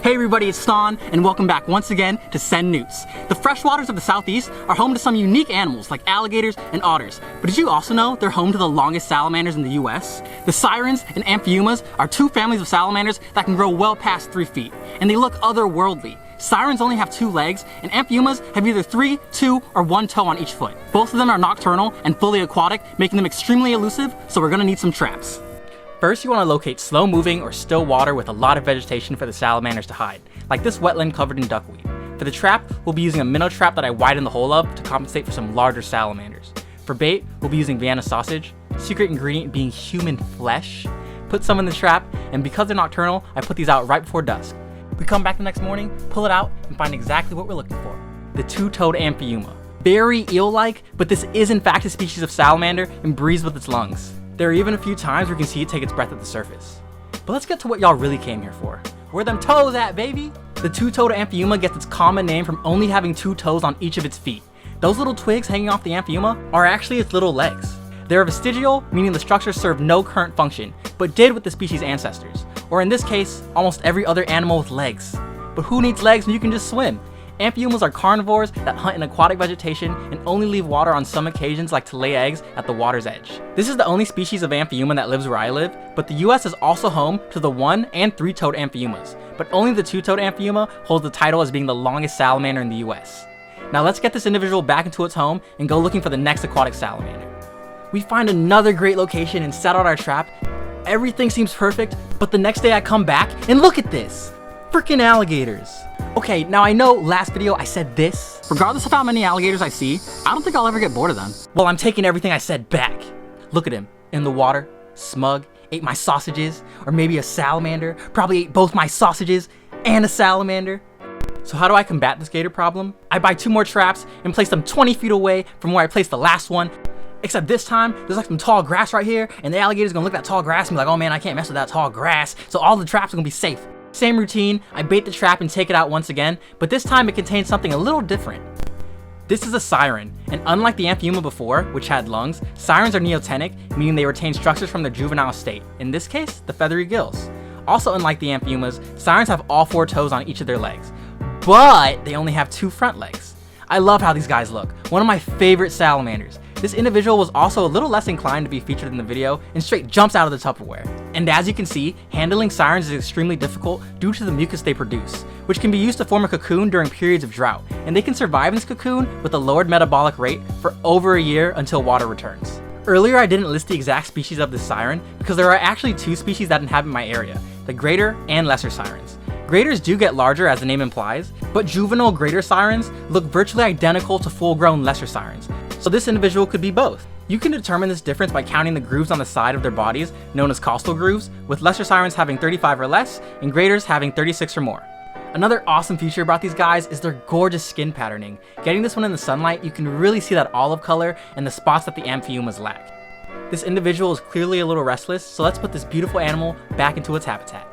Hey everybody, it's Ston, and welcome back once again to Send Newts. The freshwaters of the southeast are home to some unique animals like alligators and otters. But did you also know they're home to the longest salamanders in the US? The Sirens and Amphiumas are two families of salamanders that can grow well past 3 feet, and they look otherworldly. Sirens only have 2 legs, and Amphiumas have either 3, 2, or 1 toe on each foot. Both of them are nocturnal and fully aquatic, making them extremely elusive, so we're gonna need some traps. First, you want to locate slow-moving or still water with a lot of vegetation for the salamanders to hide, like this wetland covered in duckweed. For the trap, we'll be using a minnow trap that I widen the hole of to compensate for some larger salamanders. For bait, we'll be using Vienna sausage, secret ingredient being human flesh. Put some in the trap, and because they're nocturnal, I put these out right before dusk. We come back the next morning, pull it out, and find exactly what we're looking for. The two-toed Amphiuma. Very eel-like, but this is in fact a species of salamander and breathes with its lungs. There are even a few times where you can see it take its breath at the surface. But let's get to what y'all really came here for. Where them toes at, baby? The two-toed Amphiuma gets its common name from only having 2 toes on each of its feet. Those little twigs hanging off the Amphiuma are actually its little legs. They're vestigial, meaning the structures serve no current function, but did with the species' ancestors. Or in this case, almost every other animal with legs. But who needs legs when you can just swim? Amphiumas are carnivores that hunt in aquatic vegetation and only leave water on some occasions, like to lay eggs at the water's edge. This is the only species of Amphiuma that lives where I live, but the US is also home to the 1- and 3-toed Amphiumas, but only the 2-toed Amphiuma holds the title as being the longest salamander in the US. Now let's get this individual back into its home and go looking for the next aquatic salamander. We find another great location and set out our trap. Everything seems perfect, but the next day I come back and look at this! Freaking alligators! Okay, now I know last video I said this. Regardless of how many alligators I see, I don't think I'll ever get bored of them. Well, I'm taking everything I said back. Look at him, in the water, smug, ate my sausages, or maybe a salamander, probably ate both my sausages and a salamander. So how do I combat this gator problem? I buy 2 more traps and place them 20 feet away from where I placed the last one. Except this time, there's like some tall grass right here, and the alligator's gonna look at that tall grass and be like, oh man, I can't mess with that tall grass, so all the traps are gonna be safe. Same routine, I bait the trap and take it out once again, but this time it contains something a little different. This is a siren, and unlike the Amphiuma before, which had lungs, sirens are neotenic, meaning they retain structures from their juvenile state, in this case, the feathery gills. Also unlike the Amphiumas, sirens have all 4 toes on each of their legs, but they only have 2 front legs. I love how these guys look, one of my favorite salamanders. This individual was also a little less inclined to be featured in the video and straight jumps out of the Tupperware. And as you can see, handling sirens is extremely difficult due to the mucus they produce, which can be used to form a cocoon during periods of drought, and they can survive in this cocoon with a lowered metabolic rate for over a year until water returns. Earlier I didn't list the exact species of this siren because there are actually 2 species that inhabit my area, the greater and lesser sirens. Graders do get larger as the name implies, but juvenile greater sirens look virtually identical to full-grown lesser sirens, so this individual could be both. You can determine this difference by counting the grooves on the side of their bodies, known as costal grooves, with lesser sirens having 35 or less, and graders having 36 or more. Another awesome feature about these guys is their gorgeous skin patterning. Getting this one in the sunlight, you can really see that olive color and the spots that the Amphiumas lack. This individual is clearly a little restless, so let's put this beautiful animal back into its habitat.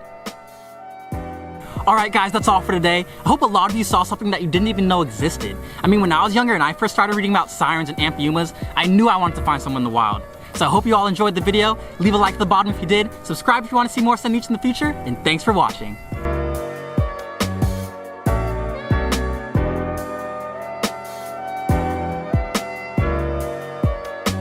Alright guys, that's all for today. I hope a lot of you saw something that you didn't even know existed. I mean, when I was younger and I first started reading about sirens and Amphiumas, I knew I wanted to find someone in the wild. So I hope you all enjoyed the video. Leave a like at the bottom if you did, subscribe if you want to see more Send Newts in the future, and thanks for watching.